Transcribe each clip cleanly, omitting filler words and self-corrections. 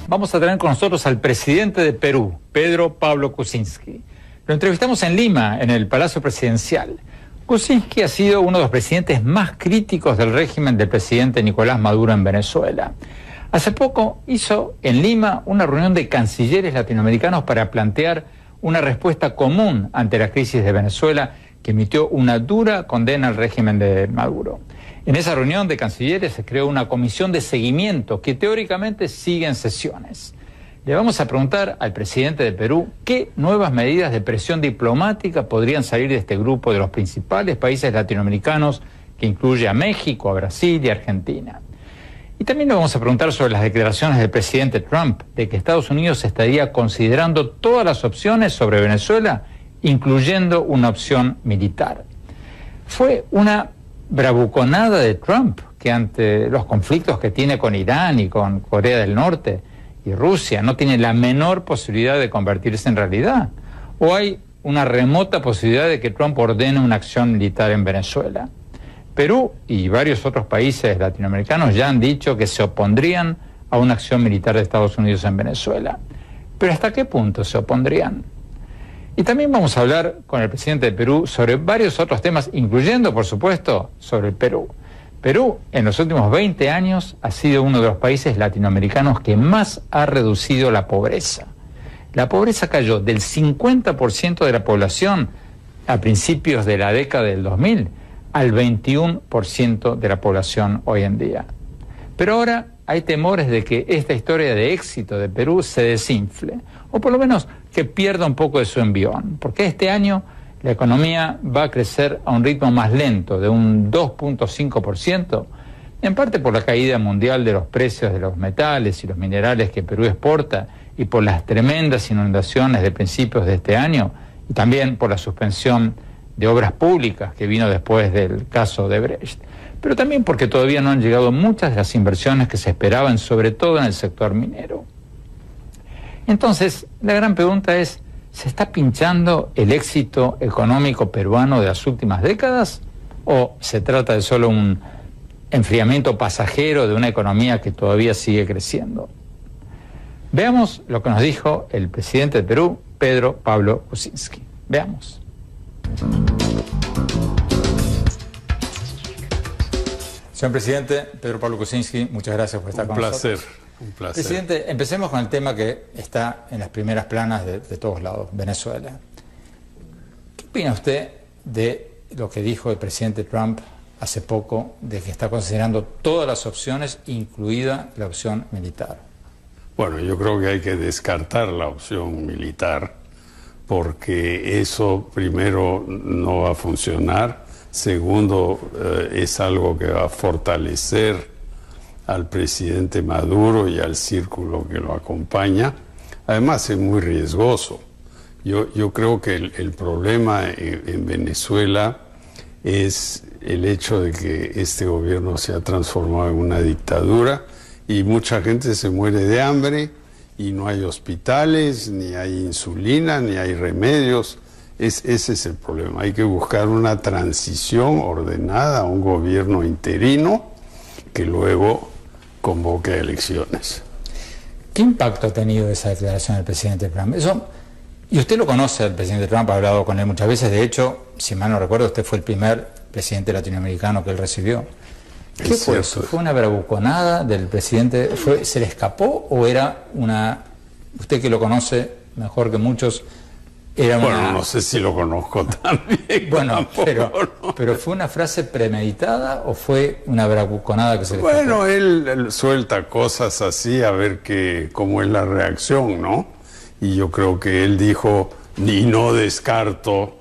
Vamos a tener con nosotros al presidente de Perú, Pedro Pablo Kuczynski. Lo entrevistamos en Lima, en el Palacio Presidencial. Kuczynski ha sido uno de los presidentes más críticos del régimen del presidente Nicolás Maduro en Venezuela. Hace poco hizo en Lima una reunión de cancilleres latinoamericanos para plantear una respuesta común ante la crisis de Venezuela, que emitió una dura condena al régimen de Maduro. En esa reunión de cancilleres se creó una comisión de seguimiento que teóricamente sigue en sesiones. Le vamos a preguntar al presidente de Perú qué nuevas medidas de presión diplomática podrían salir de este grupo de los principales países latinoamericanos, que incluye a México, a Brasil y a Argentina. Y también le vamos a preguntar sobre las declaraciones del presidente Trump de que Estados Unidos estaría considerando todas las opciones sobre Venezuela, incluyendo una opción militar. Fue una bravuconada de Trump, que ante los conflictos que tiene con Irán y con Corea del Norte y Rusia no tiene la menor posibilidad de convertirse en realidad, o hay una remota posibilidad de que Trump ordene una acción militar en Venezuela. Perú y varios otros países latinoamericanos ya han dicho que se opondrían a una acción militar de Estados Unidos en Venezuela. Pero ¿hasta qué punto se opondrían? Y también vamos a hablar con el presidente de Perú sobre varios otros temas, incluyendo, por supuesto, sobre el Perú. Perú, en los últimos 20 años, ha sido uno de los países latinoamericanos que más ha reducido la pobreza. La pobreza cayó del 50% de la población a principios de la década del 2000 al 21% de la población hoy en día. Pero ahora hay temores de que esta historia de éxito de Perú se desinfle, o por lo menos que pierda un poco de su envión, porque este año la economía va a crecer a un ritmo más lento, de un 2.5%, en parte por la caída mundial de los precios de los metales y los minerales que Perú exporta y por las tremendas inundaciones de principios de este año, y también por la suspensión de obras públicas que vino después del caso de Brecht, pero también porque todavía no han llegado muchas de las inversiones que se esperaban, sobre todo en el sector minero. Entonces, la gran pregunta es, ¿se está pinchando el éxito económico peruano de las últimas décadas? ¿O se trata de solo un enfriamiento pasajero de una economía que todavía sigue creciendo? Veamos lo que nos dijo el presidente de Perú, Pedro Pablo Kuczynski. Veamos. Señor presidente, Pedro Pablo Kuczynski, muchas gracias por estar con nosotros. Un placer. Presidente, empecemos con el tema que está en las primeras planas de todos lados, Venezuela. ¿Qué opina usted de lo que dijo el presidente Trump hace poco, de que está considerando todas las opciones, incluida la opción militar? Bueno, yo creo que hay que descartar la opción militar, porque eso, primero, no va a funcionar. Segundo, es algo que va a fortalecer al presidente Maduro y al círculo que lo acompaña. Además, es muy riesgoso. Yo creo que el problema en Venezuela es el hecho de que este gobierno se ha transformado en una dictadura y mucha gente se muere de hambre y no hay hospitales, ni hay insulina, ni hay remedios. Ese es el problema. Hay que buscar una transición ordenada a un gobierno interino que luego convoque a elecciones. ¿Qué impacto ha tenido esa declaración del presidente Trump? Y usted lo conoce, el presidente Trump, ha hablado con él muchas veces. De hecho, si mal no recuerdo, usted fue el primer presidente latinoamericano que él recibió. ¿Qué fue eso? ¿Fue una bravuconada del presidente? ¿Se le escapó o era una... Usted que lo conoce mejor que muchos... Bueno, no sé si lo conozco tan bien. Bueno, pero ¿fue una frase premeditada o fue una bravuconada que se le escapó? Bueno, él suelta cosas así a ver cómo es la reacción, ¿no? Y yo creo que él dijo, ni no descarto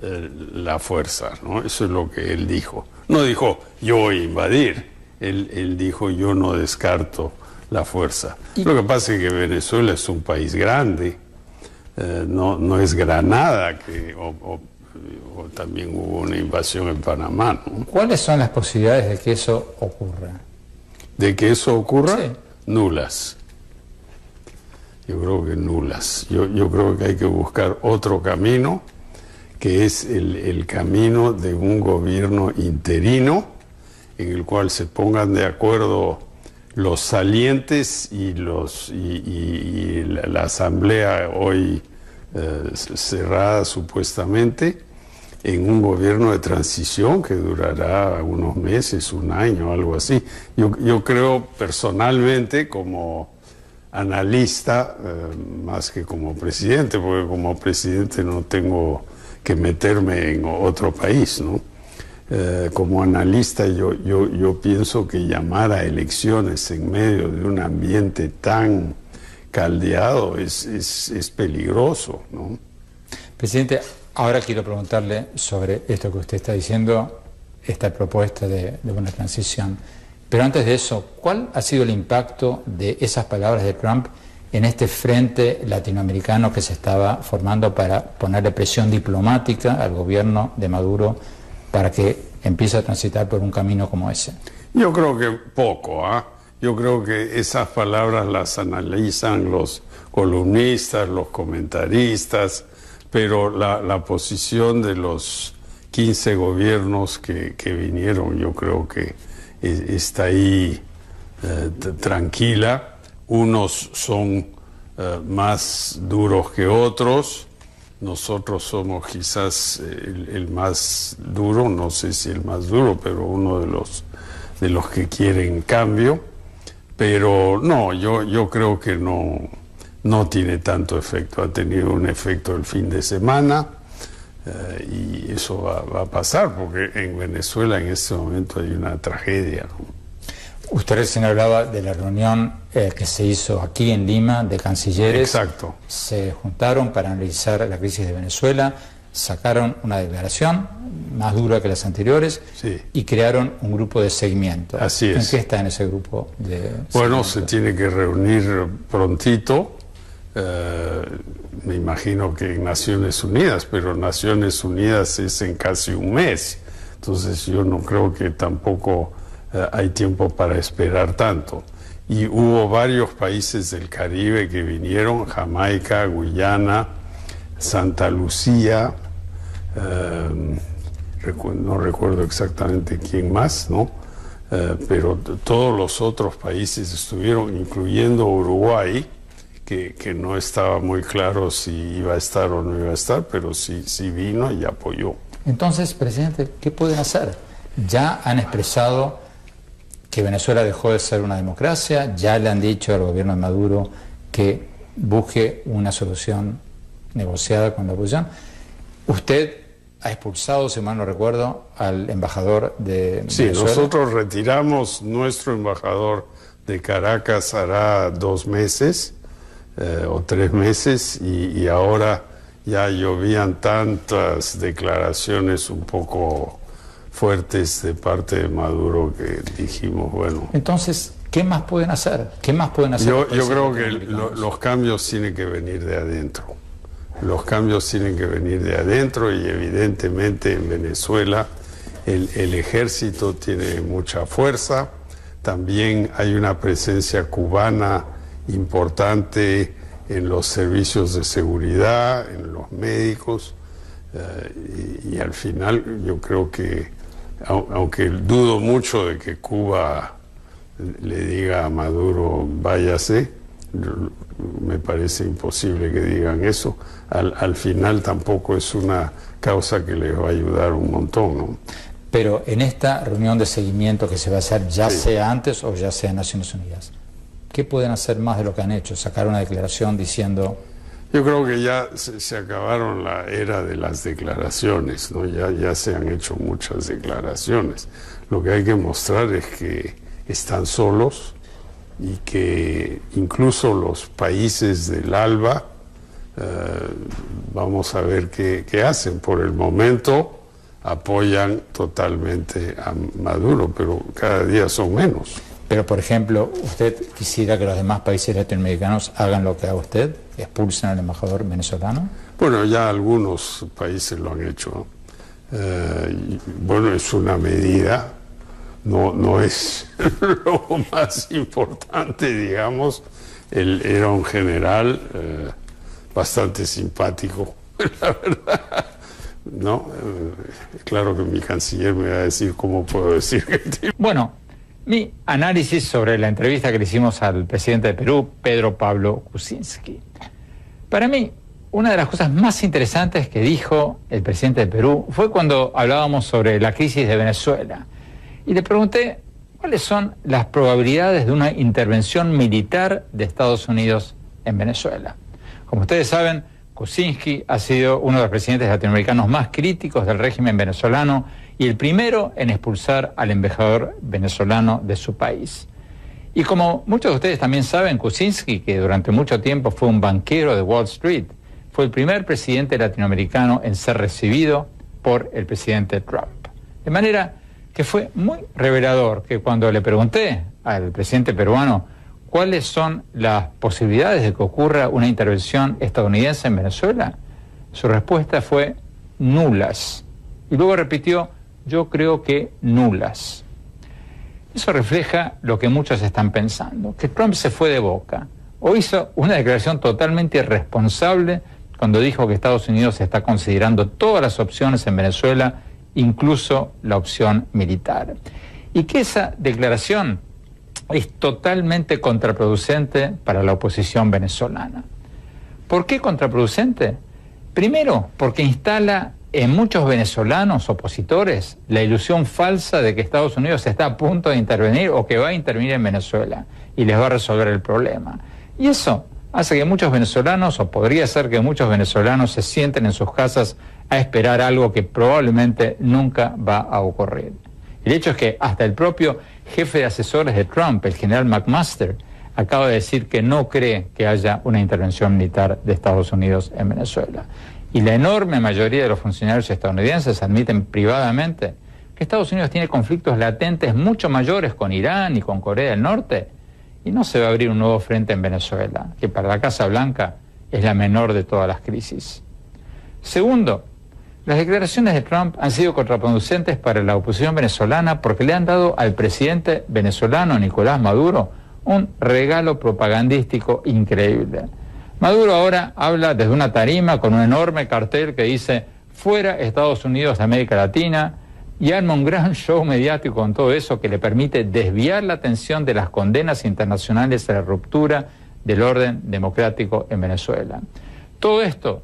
la fuerza, ¿no? Eso es lo que él dijo. No dijo, yo voy a invadir. Él dijo, yo no descarto la fuerza. Lo que pasa es que Venezuela es un país grande. No es Granada, o también hubo una invasión en Panamá, ¿no? ¿Cuáles son las posibilidades de que eso ocurra? ¿De que eso ocurra? Sí. Nulas. Yo creo que nulas. Yo creo que hay que buscar otro camino, que es el camino de un gobierno interino, en el cual se pongan de acuerdo los salientes y la asamblea hoy cerrada supuestamente en un gobierno de transición que durará unos meses, un año, algo así. Yo creo personalmente, como analista, más que como presidente, porque como presidente no tengo que meterme en otro país, ¿no? Como analista yo pienso que llamar a elecciones en medio de un ambiente tan caldeado es peligroso, ¿no? Presidente, ahora quiero preguntarle sobre esto que usted está diciendo, esta propuesta de una transición. Pero antes de eso, ¿cuál ha sido el impacto de esas palabras de Trump en este frente latinoamericano que se estaba formando para ponerle presión diplomática al gobierno de Maduro para que empiece a transitar por un camino como ese? Yo creo que poco, Yo creo que esas palabras las analizan los columnistas, los comentaristas, pero la posición de los 15 gobiernos que vinieron, yo creo que está ahí tranquila. Unos son más duros que otros. Nosotros somos quizás el más duro, no sé si el más duro, pero uno de los que quieren cambio. Pero no, yo creo que no tiene tanto efecto. Ha tenido un efecto el fin de semana y eso va a pasar, porque en Venezuela en este momento hay una tragedia, ¿no? Usted recién hablaba de la reunión que se hizo aquí en Lima de cancilleres. Exacto. Se juntaron para analizar la crisis de Venezuela, sacaron una declaración más dura que las anteriores, sí, y crearon un grupo de seguimiento. Así es. ¿En qué está en ese grupo de seguimiento? Bueno, se tiene que reunir prontito, me imagino que en Naciones Unidas, pero Naciones Unidas es en casi un mes, entonces yo no creo que tampoco hay tiempo para esperar tanto. Y hubo varios países del Caribe que vinieron: Jamaica, Guyana, Santa Lucía, no recuerdo exactamente quién más, ¿no? Pero todos los otros países estuvieron, incluyendo Uruguay, que no estaba muy claro si iba a estar o no iba a estar, pero sí vino y apoyó. Entonces, presidente, ¿qué pueden hacer? Ya han expresado que Venezuela dejó de ser una democracia, ya le han dicho al gobierno de Maduro que busque una solución negociada con la oposición. Usted ha expulsado, si mal no recuerdo, al embajador de Venezuela. Sí, nosotros retiramos nuestro embajador de Caracas hará 2 meses o 3 meses y ahora ya llovían tantas declaraciones un poco fuertes de parte de Maduro que dijimos, bueno... Entonces, ¿qué más pueden hacer? ¿Qué más pueden hacer? Yo creo que los cambios tienen que venir de adentro. Los cambios tienen que venir de adentro y evidentemente en Venezuela el ejército tiene mucha fuerza. También hay una presencia cubana importante en los servicios de seguridad, en los médicos. Y al final yo creo que, aunque dudo mucho de que Cuba le diga a Maduro váyase, me parece imposible que digan eso, al final tampoco es una causa que les va a ayudar un montón, ¿no? Pero en esta reunión de seguimiento que se va a hacer, ya sí, sea antes o ya sea en Naciones Unidas, ¿qué pueden hacer más de lo que han hecho? Sacar una declaración diciendo... Yo creo que ya se acabaron la era de las declaraciones, ¿no? Ya se han hecho muchas declaraciones. Lo que hay que mostrar es que están solos y que incluso los países del ALBA, vamos a ver qué hacen. Por el momento apoyan totalmente a Maduro, pero cada día son menos. Pero, por ejemplo, ¿usted quisiera que los demás países latinoamericanos hagan lo que haga usted? ¿Expulsen al embajador venezolano? Bueno, ya algunos países lo han hecho. Bueno, es una medida, no es lo más importante, digamos. Él era un general bastante simpático, la verdad. ¿No? Claro que mi canciller me va a decir cómo puedo decir que... Bueno, mi análisis sobre la entrevista que le hicimos al presidente de Perú, Pedro Pablo Kuczynski. Para mí, una de las cosas más interesantes que dijo el presidente de Perú fue cuando hablábamos sobre la crisis de Venezuela. Y le pregunté cuáles son las probabilidades de una intervención militar de Estados Unidos en Venezuela. Como ustedes saben, Kuczynski ha sido uno de los presidentes latinoamericanos más críticos del régimen venezolano y el primero en expulsar al embajador venezolano de su país. Y como muchos de ustedes también saben, Kuczynski, que durante mucho tiempo fue un banquero de Wall Street, fue el primer presidente latinoamericano en ser recibido por el presidente Trump. De manera que fue muy revelador que cuando le pregunté al presidente peruano cuáles son las posibilidades de que ocurra una intervención estadounidense en Venezuela, su respuesta fue nulas. Y luego repitió, yo creo que nulas. Eso refleja lo que muchos están pensando, que Trump se fue de boca o hizo una declaración totalmente irresponsable cuando dijo que Estados Unidos está considerando todas las opciones en Venezuela, incluso la opción militar. Y que esa declaración es totalmente contraproducente para la oposición venezolana. ¿Por qué contraproducente? Primero, porque instala en muchos venezolanos opositores la ilusión falsa de que Estados Unidos está a punto de intervenir o que va a intervenir en Venezuela y les va a resolver el problema. Y eso hace que muchos venezolanos, o podría ser que muchos venezolanos, se sienten en sus casas a esperar algo que probablemente nunca va a ocurrir. El hecho es que hasta el propio jefe de asesores de Trump, el general McMaster, acaba de decir que no cree que haya una intervención militar de Estados Unidos en Venezuela. Y la enorme mayoría de los funcionarios estadounidenses admiten privadamente que Estados Unidos tiene conflictos latentes mucho mayores con Irán y con Corea del Norte, y no se va a abrir un nuevo frente en Venezuela, que para la Casa Blanca es la menor de todas las crisis. Segundo, las declaraciones de Trump han sido contraproducentes para la oposición venezolana porque le han dado al presidente venezolano Nicolás Maduro un regalo propagandístico increíble. Maduro ahora habla desde una tarima con un enorme cartel que dice fuera Estados Unidos de América Latina y arma un gran show mediático con todo eso que le permite desviar la atención de las condenas internacionales a la ruptura del orden democrático en Venezuela. Todo esto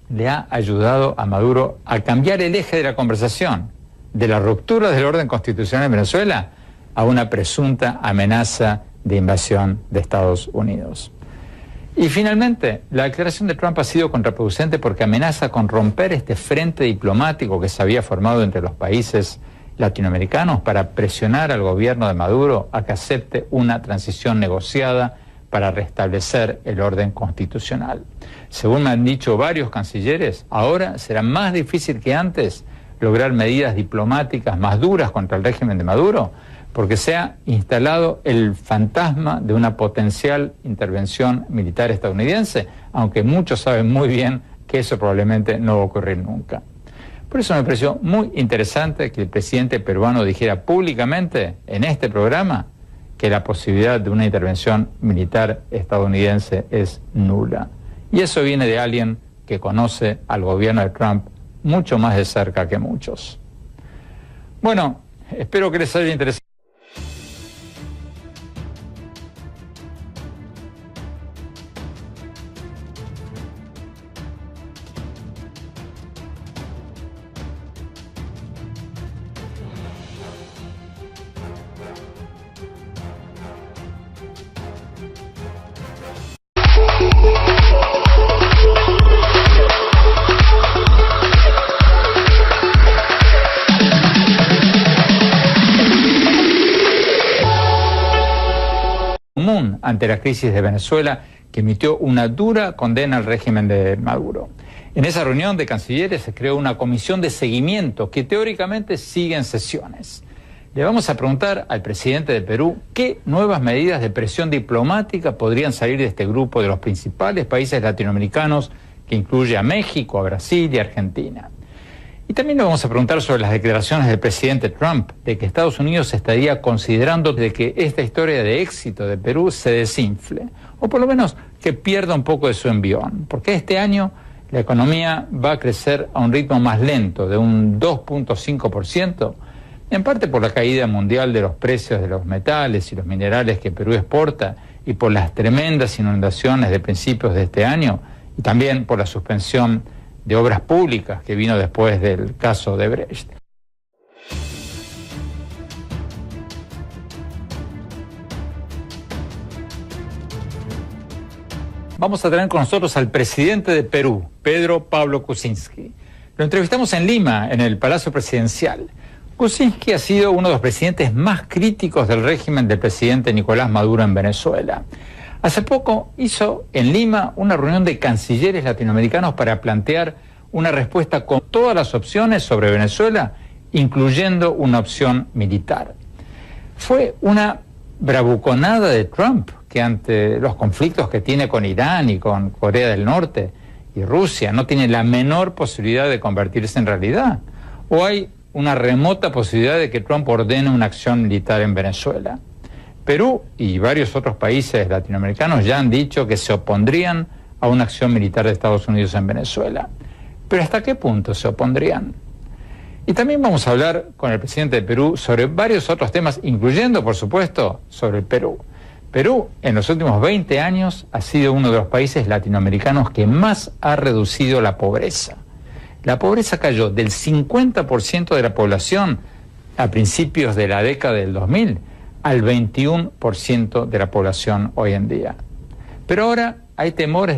le ha ayudado a Maduro a cambiar el eje de la conversación, de la ruptura del orden constitucional en Venezuela a una presunta amenaza de invasión de Estados Unidos. Y finalmente, la declaración de Trump ha sido contraproducente porque amenaza con romper este frente diplomático que se había formado entre los países latinoamericanos para presionar al gobierno de Maduro a que acepte una transición negociada para restablecer el orden constitucional. Según me han dicho varios cancilleres, ahora será más difícil que antes lograr medidas diplomáticas más duras contra el régimen de Maduro, porque se ha instalado el fantasma de una potencial intervención militar estadounidense, aunque muchos saben muy bien que eso probablemente no va a ocurrir nunca. Por eso me pareció muy interesante que el presidente peruano dijera públicamente en este programa que la posibilidad de una intervención militar estadounidense es nula. Y eso viene de alguien que conoce al gobierno de Trump mucho más de cerca que muchos. Bueno, espero que les haya interesado. Ante la crisis de Venezuela, que emitió una dura condena al régimen de Maduro. En esa reunión de cancilleres se creó una comisión de seguimiento que teóricamente sigue en sesiones. Le vamos a preguntar al presidente de Perú qué nuevas medidas de presión diplomática podrían salir de este grupo de los principales países latinoamericanos, que incluye a México, a Brasil y a Argentina. Y también le vamos a preguntar sobre las declaraciones del presidente Trump de que Estados Unidos estaría considerando de que esta historia de éxito de Perú se desinfle, o por lo menos que pierda un poco de su envión, porque este año la economía va a crecer a un ritmo más lento, de un 2.5%, en parte por la caída mundial de los precios de los metales y los minerales que Perú exporta y por las tremendas inundaciones de principios de este año, y también por la suspensión de obras públicas que vino después del caso de Brecht. Vamos a tener con nosotros al presidente de Perú, Pedro Pablo Kuczynski. Lo entrevistamos en Lima, en el Palacio Presidencial. Kuczynski ha sido uno de los presidentes más críticos del régimen del presidente Nicolás Maduro en Venezuela. Hace poco hizo en Lima una reunión de cancilleres latinoamericanos para plantear una respuesta con todas las opciones sobre Venezuela, incluyendo una opción militar. Fue una bravuconada de Trump, que ante los conflictos que tiene con Irán y con Corea del Norte y Rusia no tiene la menor posibilidad de convertirse en realidad. ¿O hay una remota posibilidad de que Trump ordene una acción militar en Venezuela? Perú y varios otros países latinoamericanos ya han dicho que se opondrían a una acción militar de Estados Unidos en Venezuela. Pero ¿hasta qué punto se opondrían? Y también vamos a hablar con el presidente de Perú sobre varios otros temas, incluyendo, por supuesto, sobre el Perú. Perú, en los últimos 20 años, ha sido uno de los países latinoamericanos que más ha reducido la pobreza. La pobreza cayó del 50% de la población a principios de la década del 2000 al 21% de la población hoy en día. Pero ahora hay temores